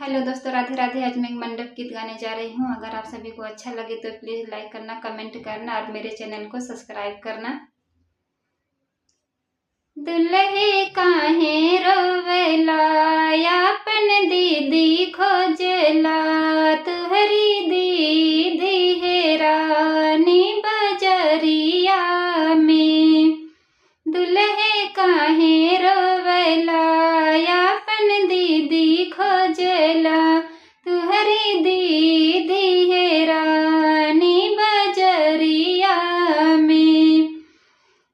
Hello दोस्तों, राधे राधे। आज मैं एक मंडप गीत गाने जा रही हूँ। अगर आप सभी को अच्छा लगे तो प्लीज़ लाइक करना, कमेंट करना और मेरे चैनल को सब्सक्राइब करना। दुल्हे काहे रोवेला यापन दीदी खोजला, तुहरी दीदी है रानी बजरिया में। दुल्हे काहे रोवेला यापन दीदी खोजला, तुहरी दीदी है रानी बजरिया में।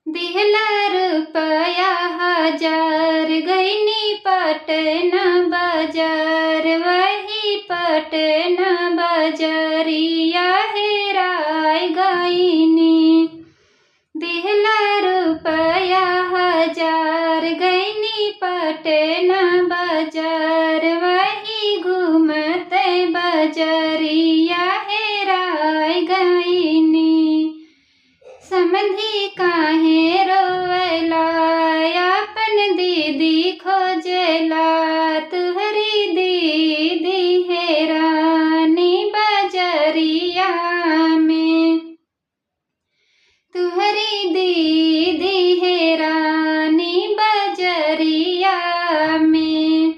दिहला रुपया 1000 गईनी पटना बाजार, वही पटना बाजारिया हेराय गईनी। दिहला रुपया 1000 गईनी पटना बाजार, वही घूमते बाजारिया हेराय गईनी। समधी काहे रोवेला यापन दीदी खोजला, तुहरी दीदी है रानी बजरिया में। तुहरी दीदी है रानी बजरिया में।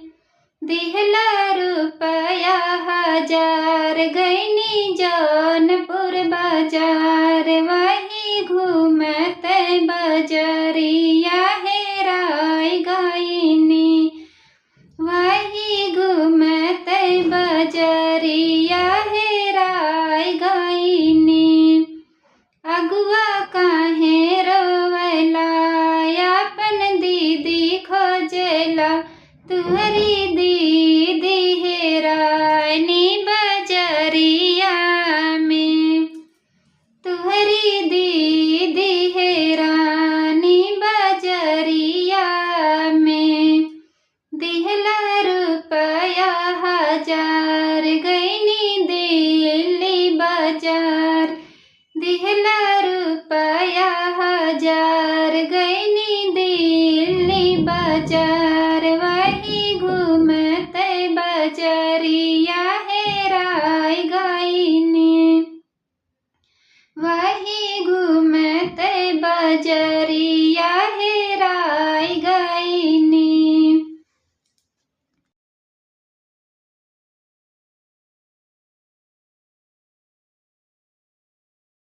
दिहला रुपया 1000 गईनी जौनपुर बाजार, वही घूमते बजरिया हेराय गईनी। वही घूमते बजरिया हेराय गईनी। अगुआ काहे रोवेला यापन दीदी खोजला, तुहरी दीदी है रानी बजरिया में। तुहरी दीदी है रानी बजरिया में। दिहला रुपया 1000 गईनी दिल्ली बाजार, दिहला रुपया 1000 गईनी दिल्ली बाजार, वही घूमते बजरिया हेराय गईनी। वही घूमते बजरिया